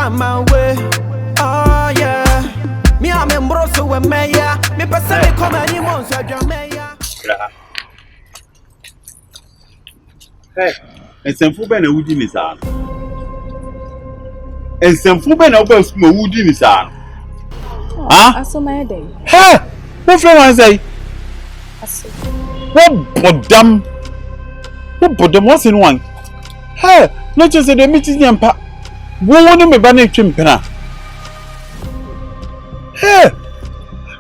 come my way. Oh yeah. Me I'm in broso with Maya. Me person come any months at your Maya. Hey, and some food and a woody miss on. And some food and a bus woody miss on. Ah, I saw my day. Hey, what from I say? What damn? What put them was in one? Hey, not just a meeting yampa. Won't me banning chimpana. Hey,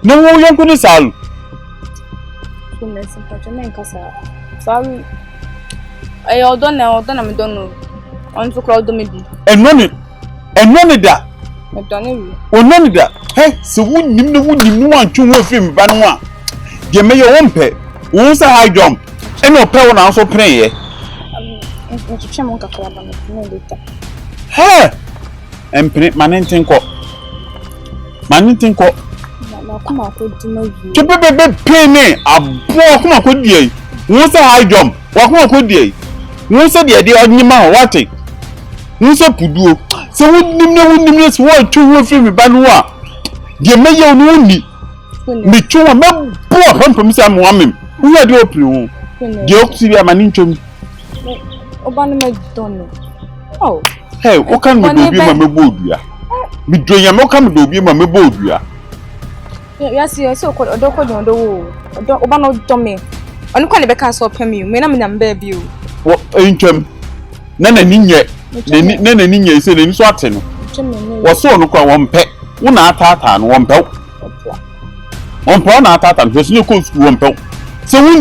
no one young could sell. Sorry. I don't know. On to crowd the middle. And none that. I've done it. Well, none of that. Hey, so wouldn't you want to move him, Banwa? You may your own pay. Who's a high jump? And no power also play. Hey, and print my name cop. My name cop. Come on, could you pay me a boy? Could ye? Who's a high jump? What could ye? Who's the idea of your mouth? What it? Who's a pudu? So wouldn't you want to move him, Banwa? You may your only. Me too, a man poor from some woman. Who are you open? The Oxia Maninchum. Obama don't. Oh, hey, what can we do? My bodia. Me do ya mo come do be my bodia. Yes, yes, so called a dog on the wall. Obama don't me. On the back so pay me, I'm baby. What ain't him? None ninja. None ninja said in Swatton. Was so no one pet. One tata and one pelt. One pound tata was no coast to one pelt. So we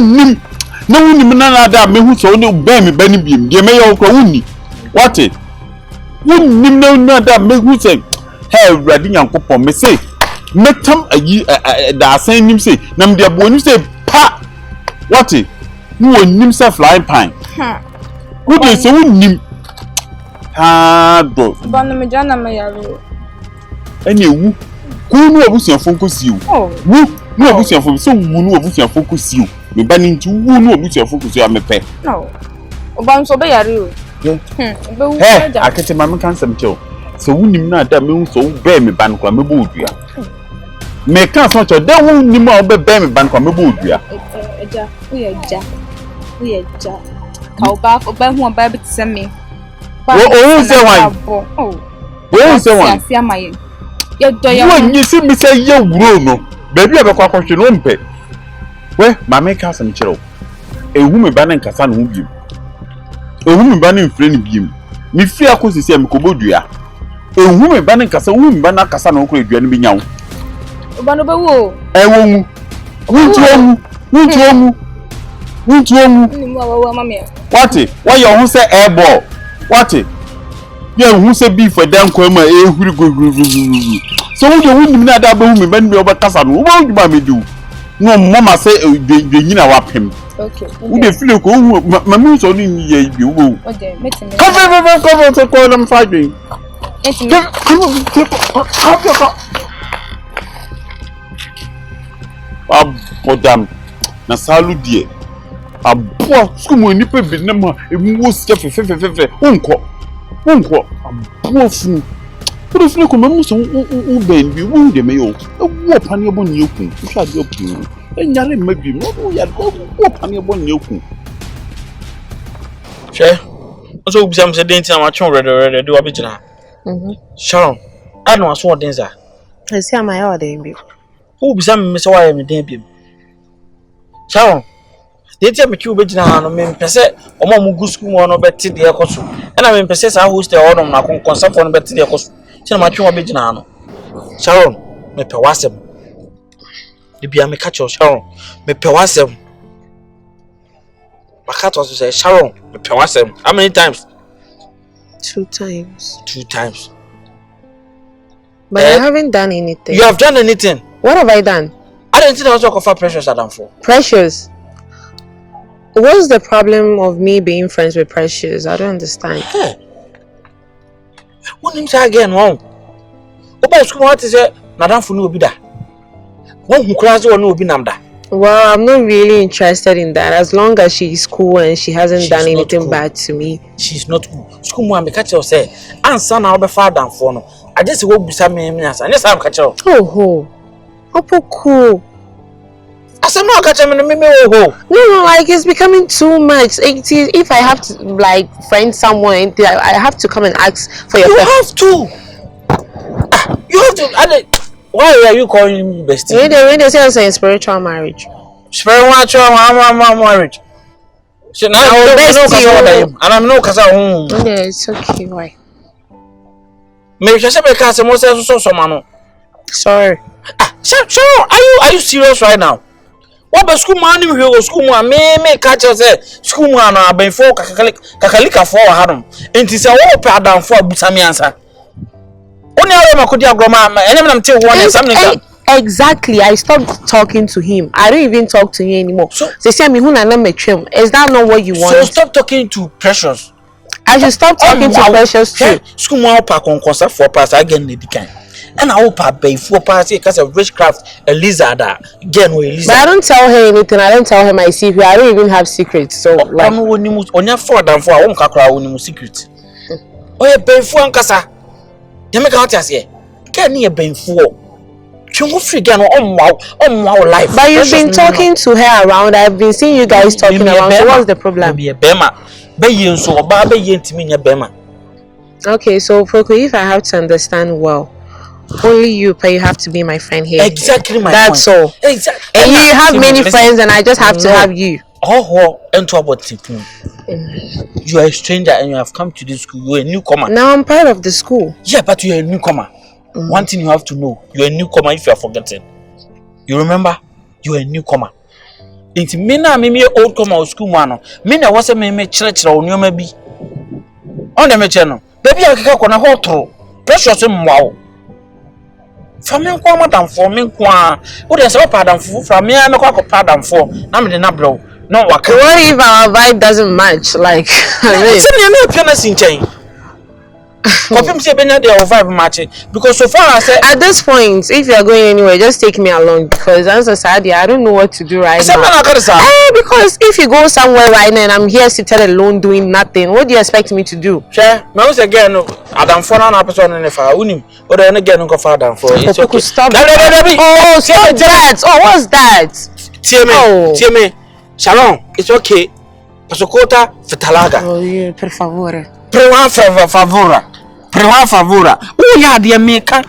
no one that me who saw no baby Benny Beam, the mayor of Crowny. What it? Wouldn't know that me who say, hey, reading Uncle Pom, me say, make them a year that same him say, Nam dear boy, you say, pa. What it? You will himself flying pine. Who is so nim? Ah, bro. Bonamajana, my yellow. And you who know your focus you? Oh, who know your focus? So who know your focus you? Me banning to who know your focus you are me pet. No. Obam so be yari. Hey, I can't my can some chill. So who nim na that me so bear me ban kwa me bodia. Me can so cho that who nim na bear me ban kwa me bodia. Eja, we eja. Ka oba hu oba be tsem me. Oh, say one. Oh, say one. Afia maye. When you see me say you no, baby have a question on pay. Well, my make us some chill. A woman banning Cassan who you. A woman banning friend beam. Me fear cause you say me cobodia. A woman banning Cassan woman banner Cassan who could be now. Obanobo. I won't. What it? Why you who say airball? What it? Yeah, who say beef for damn come so you wouldn't know that woman when we over Cassan. What would you do? No, Mama say you know what him. Okay. Who they feel like my moves only you will. Okay, come to call them fighting. Madam, na salu die. Abo sumo ni pe bi na ma emu se fe. Unko. Abo fu. Pero fun ko mamu so u ben bi wo de me yo. Wo pan ye bon ye ku. Sha de ku. Enyare ma bi no ya wo pan ye bon ye ku. She. So bi sam se den ti na ma chon rede de wa bi jina. Sharon. I know so den za. I see am I order bi. Who be some Miss Wire me den bi. Sharon. They tell me you be jina no me pese o ma mu gu school mo no beti de ekoso. E na me pese sa host e odom na kon concept no beti de ekoso. Se na ma twa be jina no. Sharon, me pe wasem. De bia me catch Sharon, me pe wasem. Makato say Sharon, me pe wasem. How many times? 2 times. 2 times. But I haven't done anything. You have done anything? What have I done? I didn't think I was talking for Precious Adam for. Precious? What's the problem of me being friends with Precious? I don't understand. Hey. What name say again, wow? Oba school what is it? Nadam for no be da. One who cries or no be namda. Well, I'm not really interested in that. As long as she's cool and she hasn't done anything cool. bad to me. She's not cool. School mo am catch you say, answer now be father for no. I just go busa me answer. Yes, I'm catch you. Oh, Opoku. I said no catch me oh. No, like it's becoming too much. If I have to like friend someone, I have to come and ask for your You help. have to. You have to. Why are you calling me bestie? When they say it's a spiritual marriage. Spiritual marriage. So now and I'm no kasa. Yeah, it's okay. Why? Me just be kasa mo say so mano. Sorry. Sure. Are you serious right now? What be school man him here school man me catch you say school man na ben for kakalika for harum. Enti say wo pa dan for abusami ansa. Only Aroma could diagram exactly. I stopped talking to him. I don't even talk to him anymore. So they say me who na metrim. Is that not what you want? So stop talking to Precious. I should stop talking to Precious too. School man pa concert for pass again the kind. And I hope I pay for pass because of witchcraft a lizard again with lizard. But I don't tell her anything. I don't tell her my secret. I don't even have secrets. So like on your for than for one kakra secret. Oh yeah, pay for ankasa. You make out as here. Can you be for? You free again on wow life. But you've been talking to her around. I've been seeing you guys talking around. So what's the problem? Be a bema. Be yin so ba be yin timi nya bema. Okay, so Opoku, if I have to understand well, only you have to be my friend here. Exactly my That's point. all. Exactly. And you have many friends and I just have to have you. Into about you are a stranger and you have come to this school. You are a newcomer. Now I'm part of the school. Yeah, but you are a newcomer. One thing you have to know, you are a newcomer if you are forgetting. You remember? You are a newcomer. Inti mina me old comer of school man. Mina was a me church or new maybe. On the channel. Baby I can go hot through. Precious wow. From me kwa madam for me kwa. Who dey say pardon for from me I kwa pardon for. Na me dey na bro. No waka. What if our vibe doesn't match? Like because so far I said at this point, if you're going anywhere, just take me along because as a Saudi, I don't know what to do right now. Because if you go somewhere right now and I'm here sitting alone doing nothing, what do you expect me to do? Sure, once again, Adam for an person in the fire, unim, or then again, go for Adam for it. Okay. Stop. Oh, stop that. Oh, what's that? Tell me, Shalom, it's okay. Pasokota Fitalaga. Oh, yeah, per favore. Prima favora. Oh, yeah, dear maker.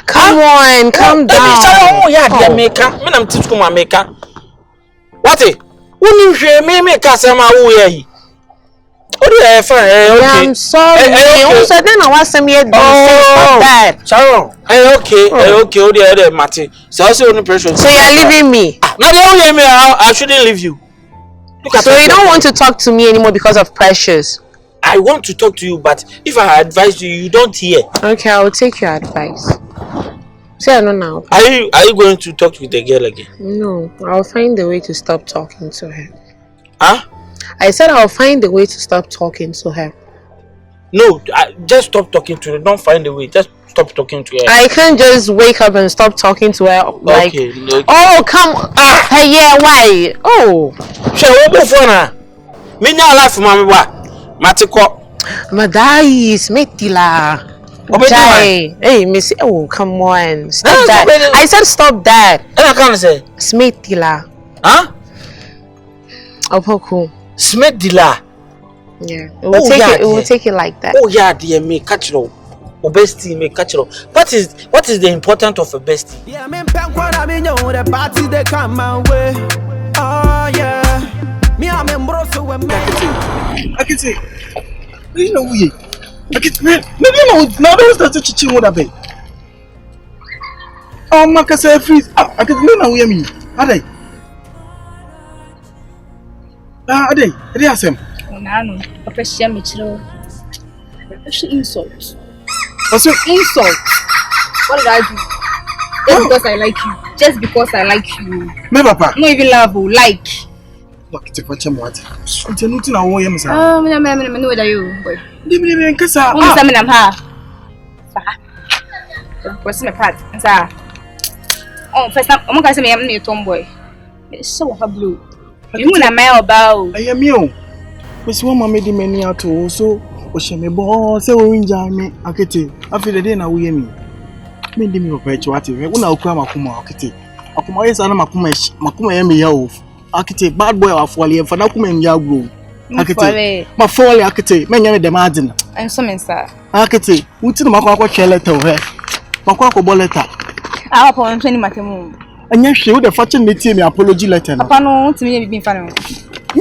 Come on, calm down. Oh, yeah, dear maker. Me nam teach kuma maker. What it? Wouldn't you share me make us some away? Oh, okay. I'm sorry. Also, then I want some yet. Oh, that. Sharon. Okay. Okay. Oh, dear, Matty. So, only pressure. So, you're leaving me? No, don't me. I shouldn't leave you. So, you don't want to talk to me anymore because of Precious? I want to talk to you, but if I advise you, you don't hear. Okay, I will take your advice. Say no now. Are you going to talk with the girl again? No, I'll find a way to stop talking to her. Huh? I said I'll find a way to stop talking to her. No, just stop talking to her. Don't find a way. Just stop talking to her. I can't just wake up and stop talking to her. Like, okay. Oh, come. Hey, yeah, why? Oh. Sure, we'll go for now. Me now laugh, mommy. Matiko. Madai, smetila. Hey, Miss. Oh, come on. Stop that. I said stop that. And I can't say. Smetila. Huh? Opoku. Smetila. Yeah. It will take it like that. Oh, yeah, dear me. Catch it all. Bestie, me catch it all. What is the importance of a bestie? Yeah, me the party they come my way. Oh, yeah. Me I'm embroso when I can say, you know we. I can maybe now don't start teaching what I be. Oh, my casa free. I can know now we me. Are they? Are they? They are some. No, Professor Mitchell. Insult. Also insult. What did I do? Just because I like you. Just because I like you. Me papa. No even love like. Bakiti kwa chama wate. Nti nuti na wo yem sa. Me know that you boy. Me nkasa. Mo sa me nam ha. Sa. What's my part? Sa. Oh, first time, I'm going to say I'm a tomboy. So blue. You na my oba. I am you. What's one mamma di many out so me bo say we nja me akete afi de dey na wo yemi me ndi me papa echi wate we na okura makuma akete akuma yesa na makuma yemi ya o akete bad boy afole e fada kuma nja agro akete ma fole akete me nyame dem adin I'm so mensa akete wuti na makwa kwa letter o he makwa ko bo letter ah papa ntwe ni matemu anya hwe wo de fache ne tie me apology letter no papa no ntimi ye bibi fa no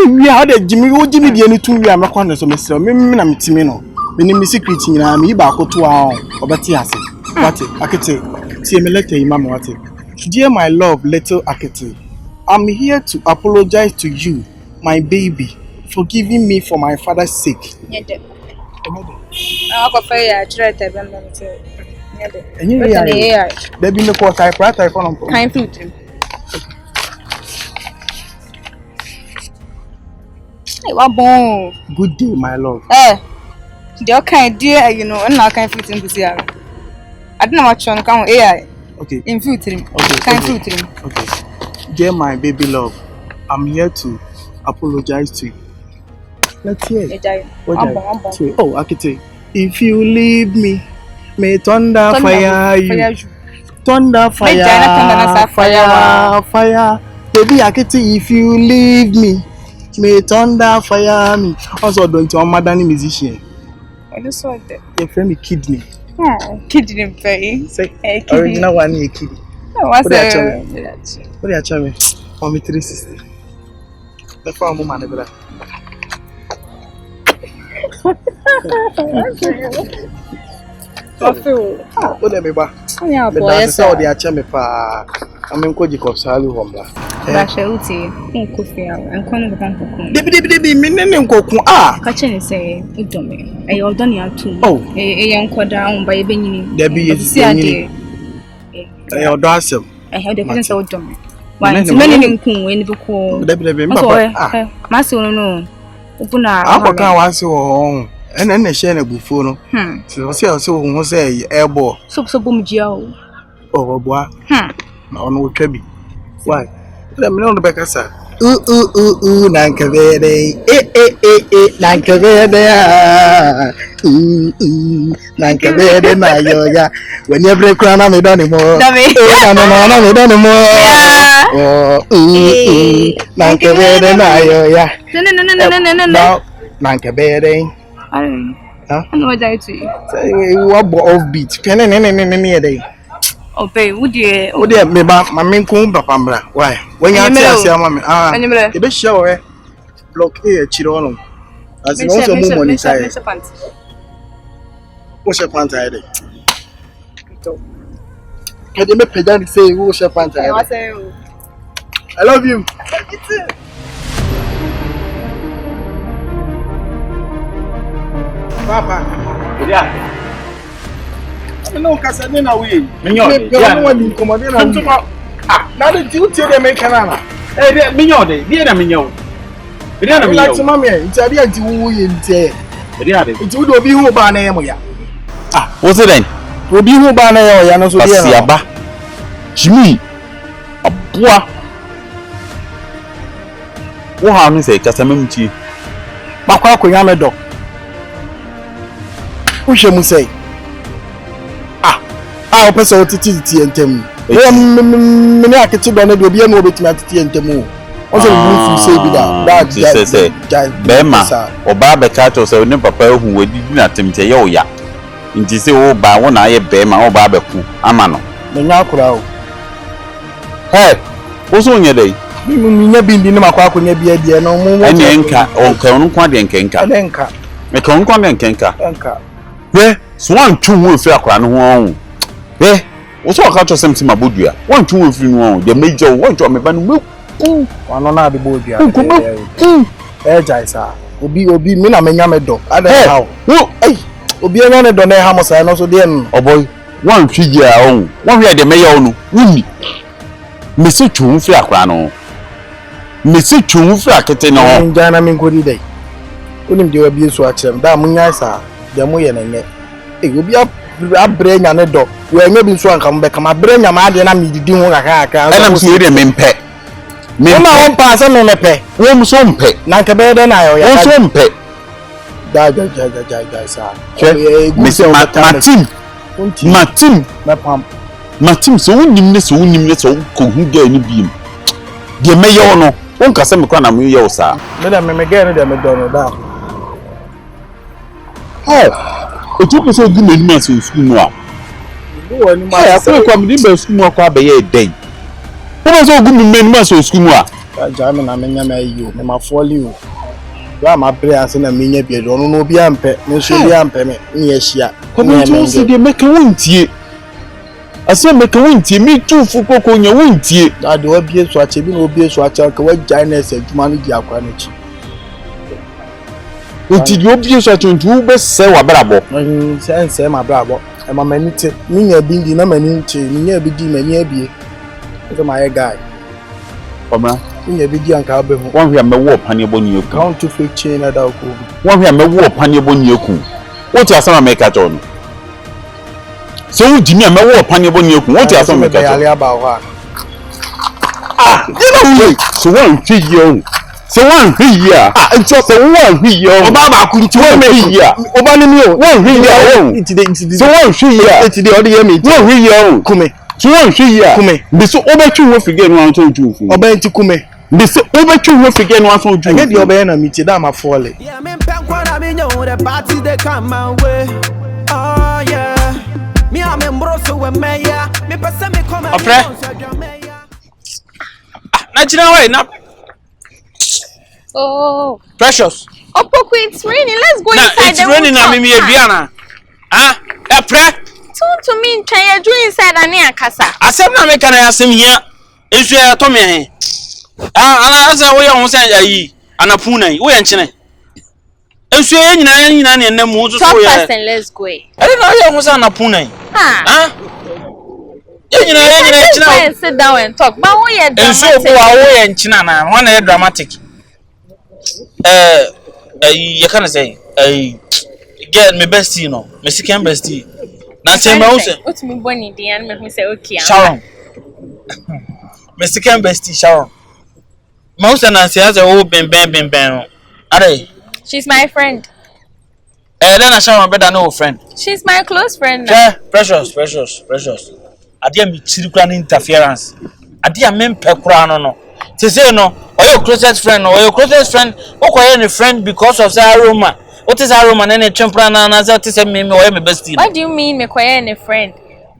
me how de jimi wo jimi de ni tu wi amekwa no so mesere me na metimi no me ni secret nyina me ba akoto a obeti ase what akete tie me letter yi mama what dear my love little akete I'm here to apologize to you my baby for giving me for my father's sake nyede ko fa ya chirete be me te nyede enyi ya baby me ko typewriter for no kind fruit hey wa bon good day my love the kind dear you know and kind fruit in this year I don't know what you can AI okay in future okay kind fruit okay dear my baby love I'm here to apologize to you. Let's hear it. Oh, Akite, if you leave me, may thunder fire you. Thunder fire, fire. Baby Akite, if you leave me, may thunder fire me. Also, don't you madam musician? I just saw that. Your friend me kidney. Kidney pay. Say, original one ye kidney. What's that? What are you charming? For me 360. The farm woman never. What am I ba? Yeah, boy. Yes, all the achame pa. I'm in koji kopsalu homla. Basha uti, nkofi awo. Enkono go kan kokun. Debi me nene nkokun ah. Ka che ni say udome. E odo ni atu. Oh. E ye nkoda on ba ye benyini. Debi ye. E odo asem. E de person say udome. Wa nti meni ni nkun we ni beko. Debi me papa. Ah. Ma se ono no. Ubuna. Akoka wa se wo. Ena na share na bufu no. So so hu say airball. So bom gia o. Oh boa. Na ono twa bi. Why? Let me know the back sa. Nankavede. Nankavede. Nankavede na yoya. When you break crown me done more. No me done more. Nankavede na yoya. No. Nankavede. I know what I say. Say you are offbeat. Penene day. Oh, pay, would you? Oh, dear, me ba, my main coon, papa. Why? When you are saying, mamma, you be sure, block here, Chiron. As you also move on inside. What's your pant? I didn't make pedant say, what's your pant? I love you. Papa, yeah. No, Casadena, we. No one in command. Ah, now the duty they make canana. Eh, Mignode, dear Mignon. We don't like some mammy, it's a dear to we in say. It would be who ban Amoya. Ah, what's it then? Will be who ban Ayano Siaba. Jimmy, a bois. What harm is a Casamenti? Macquaco Yamedo. Who shall we say? Ah, person o titi entem. Me akiti do na do bia na obetimi atiti entemu. O so bu fu say bi that bema oba be ka to say ne papa hu wadi na temte ye oya. Nti say o ba wona aye bema o ba be ku ama no. Me nya akura o. Hey, o so nya dai. Me nya bi ndi na makwa akonya bi adie no mo. Ene nka o ka onu kwa de nkenka. Ene nka. Me ka onu kwa de nkenka. Nka. We so wan twu wo fi akura no ho. Eh, what's what culture something my bodua? One two if you know the major one to me ban milk. One na be bodua. Jaisa. Obi me na menya medo. Ada how. Wo, eh, obi enya ne do na ha mo sai no so de en. Oh boy, one twi ya on. One we the mayor no. Wuni. Me se twu fi akra no. Me se twu fi akete no. Nja na me nkodi dai. Onim de obi so akyem. Da munya sa, de mo ye nenye. Obi abrenya ne do we nya bi so anka mbe kama abrenya ma ade na mididi ho kakaka ana mso we de mempe me ma won pa se me mepe won so mpe na nke be de na yo ya won so mpe ja sa me se matim me pam matim so wonim ne so ko hu ga ni biem de me ye no won ka se me kwa na me ye wo sa me da me ga ni de me do no da otu ko so gu me ni ma so school no a wo ni ma so ko me ni ba school no kwa be ye den wo so gu me ni ma so school no a ja me na me nya me yi o me ma foli o wa ma bre ase na me nya bi do no no bi ampe me so bi ampe me ni ye hia ko me so se de me ka wontie ase me ka wontie me tufu koko nya wontie ade obi so ache bi na obi so ache ka wa jai na ese adwuma no di akwa na chi oti di obi so ache ntu be se wa brabo se ma brabo e ma mani te ni nya bi ndi na mani nche ni nya bi di mani abie so ma ye guy Omra ni nya bi di anka be ho won hwe me wo pane boni eku count to fake chain na da ko won hwe me wo pane boni eku wo ti asama me ka to no so wo jimi me wo pane boni eku wo ti asama me ka to ya ba ho you know so won hwe ye so won hwe ye nti so won hwe ye oba ba ku nti won hwe ye oba ni mi o won hwe ye nti so won hwe ye nti de odi ye mi won hwe ye kume so won hwe ye kume bi so obetwu wo fige no anto ntu oba nti kume bi so obetwu wo fige no anto ntu ege di oba ye na mi ti da ma fole Yeah, me penkwa na me nyo the party they come my way. Oh yeah. Me am embroso we me ya. Me pese me come and na china why na Oh. precious Opoku, it's raining. Let's go inside. It's raining na me aduana Tune to me in China. Do inside and near Casa. asem na me kana asem hia ensu ya to me he ana asa wo ye ho san ayi anapuna yi wo ye nchene ensu ye nyina ne nam ho so so ye Let's go. I don't know ye ho san anapuna yi ye nyina nchina sit down and talk. But wo ye ensu obo a wo ye nchina na ho na ye dramatic ye kana say get me bestie no me second bestie na say me say what me boni di and me say okay. Sharon me second bestie Sharon me say na say as o ben are She's my friend. then na Sharon better no friend. She's my close friend now. Yeah, precious. Adia me chirikura ni interference. Adia me mpe kura no. Te say no, or your closest friend okoye ni friend because of Aroma. What is Aroma na chempra na say te say me or me bestie. What do you mean me koye any friend?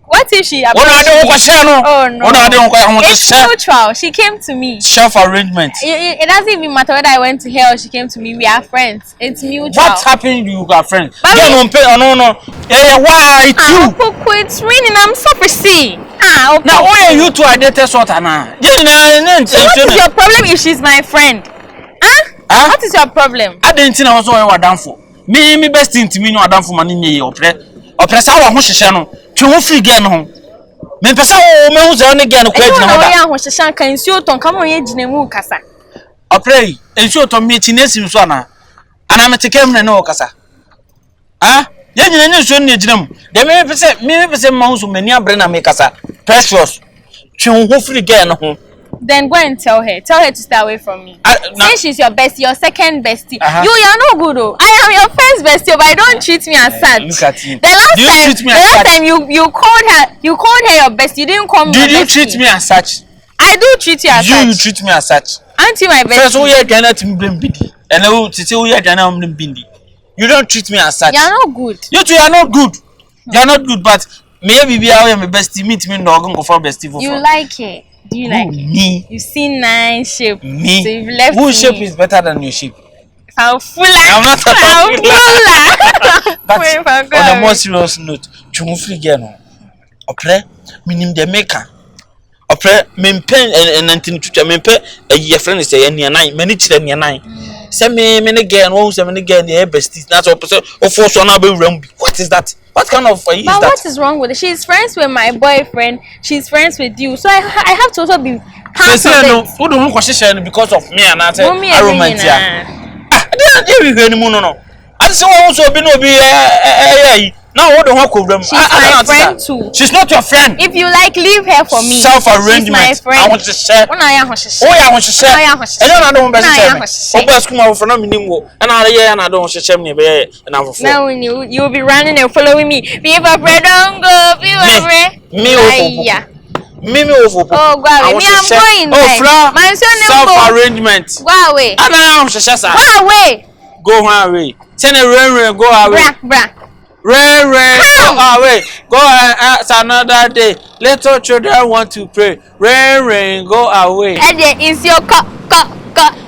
What if she Ona ade ko share no. Oh no. Ona ade ko ya It's neutral. She came to me. Self arrangement. It doesn't even matter whether I went to her or she came to me. We are friends. It's mutual. What happened you got friends? But Yeah, no pay no. Why it's you? Opoku, it's raining. I'm so see. Opoku. Now why are you two identity sort na? What is your problem if she's my friend? What is your problem? I didn't know what I was done for. Me best thing to me no done for money ye opre sa wa ho hyehyɛ no twe ho free girl no ho me pesa o me hu ze no girl no kwa gyina ho da da ya ho hyehyan kan nsuo ton kama ye gyina mu kasa opre nsuo ton me chinesim so ana me teke mne no kasa ye nyina nsuo no gyina mu de me pese ma hu so mani abre na me kasa precious twe ho free girl no ho. Then go and tell her to stay away from me. Since she's your bestie, your second bestie. You're no good though. I am your first bestie, but don't treat me as such. Look at you. The last time you called her your bestie. You didn't call me. Did you treat me as such? I do treat you as such. You treat me as such. Aren't you my bestie? First, we are going to blame Bidi, and now to say we are going to blame Bindi. You don't treat me as such. You're not good. You two are not good. You're not good, but maybe I am my bestie. Meet me no go for bestie for. You like it. Do you like it? Me. You see nice shape. Me. So you've left Whose me. shape is better than your shape? I'm full. I'm not a full. But on a more God. serious note, you free girl no. Okay, minim the maker. Okay, me pen and nothing to me pen. A friend say any nine, many children nine. Send me many girl, one send me girl the besties. That's all person. Of course, one be wrong. What is that? What kind of is But that? what is wrong with it? She's friends with my boyfriend. She's friends with you. So I have to also be part Say of no, it. who don't want because of me and I say Mommy, Aroma everything, here. They we hear no. I say one so be no be Now what the hell them? She's my friend too. She's not your friend. If you like, leave her for me. Self-arrangement. She's my friend. I want to share. When I want to share. Oh, yeah, I want to share. I don't want to share. Oh, but come for no minimum. And I don't want to share me. And I'm for. Now you'll be running and following me. Be a friend, don't go. Be a friend. Me over. Oh, go away. Me, I'm going. Oh, Fla. Self-arrangement. Go away. And I am to share. Go away. Go away. Send a rain, go away. Bra. Rain, go away. Go it's another day. Little children want to pray. Rain, go away. And there is your cup.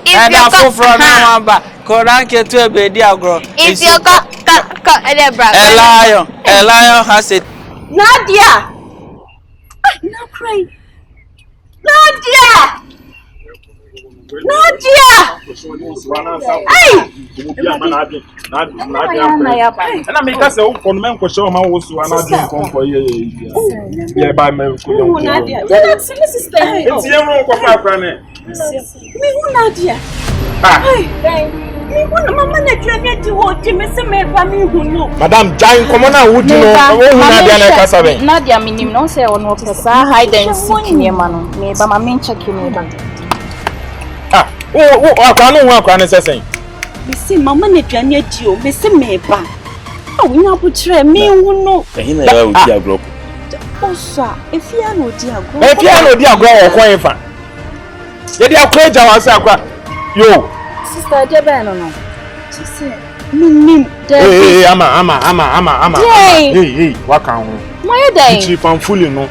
And I fall from now on back. Koran ke to be dia gro. It's your cup. And then bra. A lion has it. Nadia. No cry. Nadia. Hey! And I make us a for men for show my was one I drink on for yeah by my sister. It's your room for 5 grand. Me Nadia. Madam Jane, come on now, would you know? Nadia, minim no say on what hide and seek near man. Me, but my main check you. I can't work on saying. Me see, Mamma Nedjania Gio, me see me ba. Oh, we now betray me, who know. Dear group. Oh, sir, if you are no dear girl. If you are no dear girl or quiet fan. Yet you are crazy, I was yo. Sister Debano. She said, Mim, hey, Ama. Hey, what can my day? Which if I'm fully no,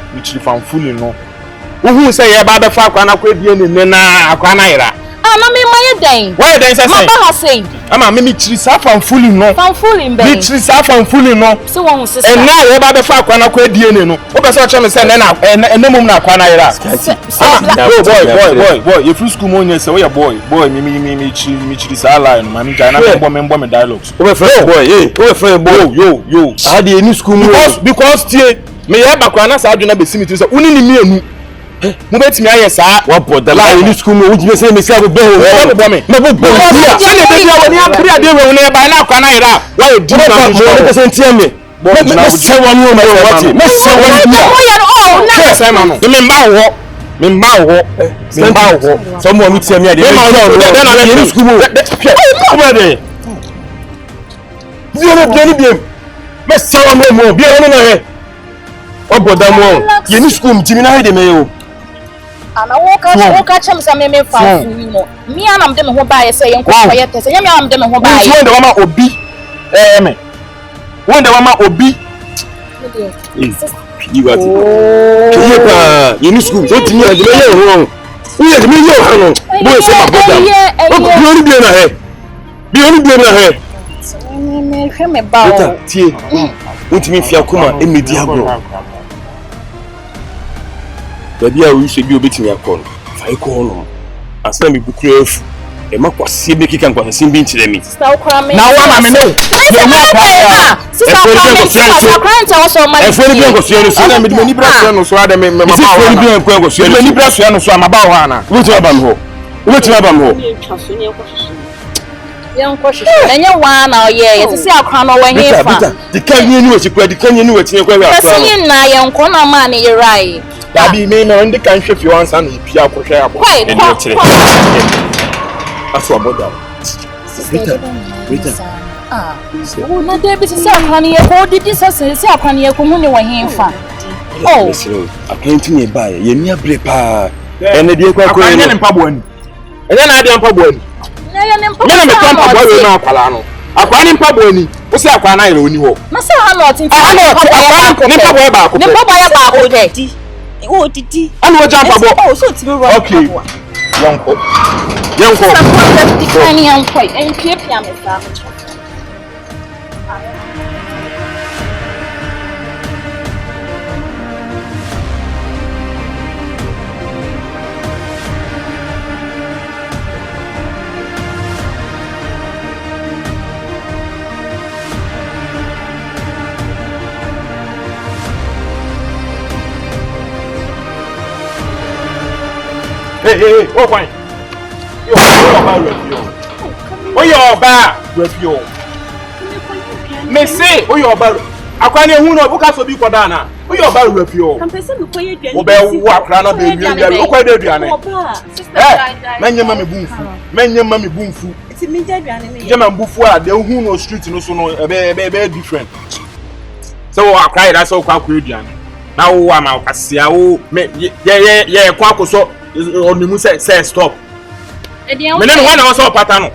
who say about the fact when I quit the end in Aquanaira? My day. Why then say? Mama say. Ama me chirisa fan fully no. Fan fully me chirisa fan fully no. So one sister. And now about the fact when I quit the end no. O be so cheme say na no mum na Aquanaira. Boy, if you school money say we boy, me chirisa line man Ghana member me dialogues. O be friend boy, o be friend boy. Yo. I dey any school because tie me ya bakwana sa adwuna be simi tu say uni ni mi anu. Mo bet me aye sa wa border line ni school mo wuji be say me say go be o me bo dia say be dia woni abria dey we na ba na akwana ira wa e di na mo say tie me me say won wo me what me say won dia oh na say ma no me mba wo so mo mi tie me dey na ni school mo come there dia me say won mo bi o no he o border mo ye ni school mi na he dey me o. And I walk catch him some me fan me and am dem ho buy say yen quiet say me am dem ho buy when the mama obi me when the mama obi you got it you school so tini ade me ho we me yo ha no boy say my brother o bi oni bi na he me hwe me ba o tie utimi fia kuma emedi agro baby a we should be obetimi akọ no fa ikọ no asem bi bukuru afu e makwase be kika nkwase bi nkyere mi na wa ma me no ya ma pa sister kwanta wo so ma e fori bi nkwase no so na me ni bra so no so ade me ma ba wo na bi nkwase no ni bra so no so amaba wo ana wo ti aba me ho enye wa na oye ye se akwa no wa hefa the kan ni wo sikwa the kan ni wo tinye kwa wa akwa no na ye nko na ma na ye rai Baby, me no ndi kan hwe fi wan san pia akwohwe abo e ni okire aso aboda Rita oh na dey bi se akwane ye ko didi se akwane ye ko hu ne wa hefa oh akwanti ne ba ye ni abre pa ene die kwa kwa ene mpabo ani ene na ade mpabo ani na ye ne mpabo me me mpabo we na akwala no akwani mpabo ani wo se akwana ayre oni ho na se ha no tin ni mpabo e ba ko ni mpabo ye ba ko de oh didi anu o jump abo oh so ti me ro okay yanko support the tiny yanko en pia me sa Hey, oh fine. You're about refio. Me say, oh you're about Akwani ehu no buka so bi koda na. Wo yo ba wafio. Kampese me koye aduane. Wo be wo akra na be wi wo kwa da aduane. Menye ma me bumfu. Menye ma me bumfu. Ti mi ja aduane me. Je ma mbufu a de hu no street no so no be different. So wo akra ira so kwa aduane. Na wo wa ma kwasia wo ye kwa akoso onimu say stop. Me ne ho na wo so pata no.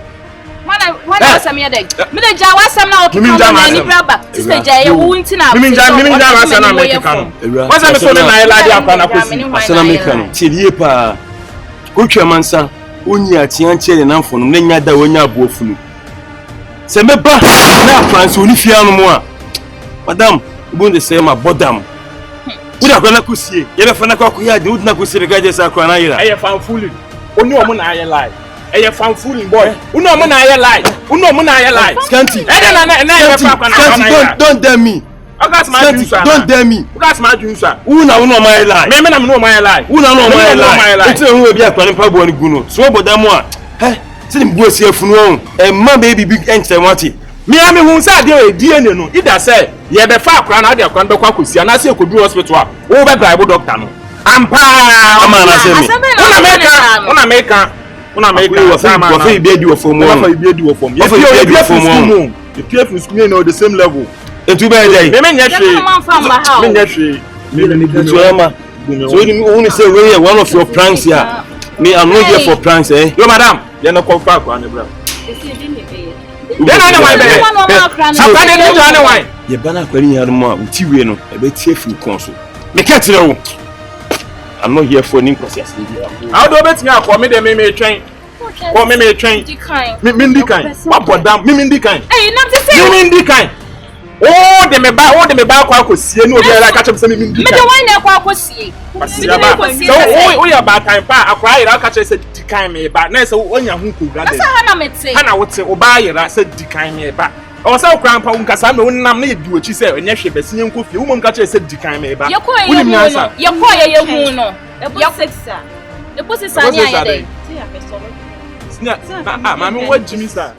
Mana wasam ya dey. Me dey ja wasam na okika na ni braba. Sister ja ye wo ntina. Mimi ja wasam na me kika no. Wasam so ne na ye ladi akwa na kosi. Asana me ka no. Tie pa. Kotwa mansa onyi atia nche ne namfo no na nya da wonya aboafunu. Se me ba na France oni fia no mo a. Madam, ubunde say ma bodam. Uda kwa na kusie. Ye be fa na kwa kuya de udna kusie ga je sa kwa na yira. Eye fan fully. Oni o mo na aye lie. Eye fan fooling boy. Uno mo na aye lie. Uno mo na aye lie. Scanty. Na Don't dare me. Don't dare me. Ugas ma junsa. Uno my lie. Me na no my lie. Uno my lie. Eti ehun we bi akwani pa bo ni guno. So boda mo a. Se ni bu esi afunu on. Ma baby big enter wati. Me am hu sa de e die ne no. Ida say ye be fa akra na de akra be kwa kosia na se ekodu hospital a. Wo be drive doctor no. Ampa. Ama na se me. Una make What for you be do for mo? What for you be do for me? If you be for mo. The PF is school no the same level. Etu be dey. Me nya hwe. Me nya hwe. So you say we one of your pranks here. Me I'm not here for pranks eh. Yo madam, you no come back one bro. Then I know why be. Sapade ni jo ane why. Ye bana kwani ya no a uti we no e be tie fi kon so. Me ka tire wo. I'm not here for any process. How do bet me akọ me dem me train. Ko me train. Me ndi kan. What bodam me ndi kan. Eh, na te say. Me ndi kan. Oh, de me ba akọ akosie ni obi like catch me ndi kan. Me de wan na akọ akosie. So we ya ba time pa akọ ayira catch say di kan me ba. Na say onya hu ko brother. Asa ha na mete. Ha na wote oba ayira say di kan me ba. O say okran pa unkasa me wonnam na yedi ochi say enye hwe besinye nkofie wo mom ka che say di kan me ba. Ye ko ye hu no. Ebo 6 Ebo 6 ani aye dey. Mami, what Jimmy sir?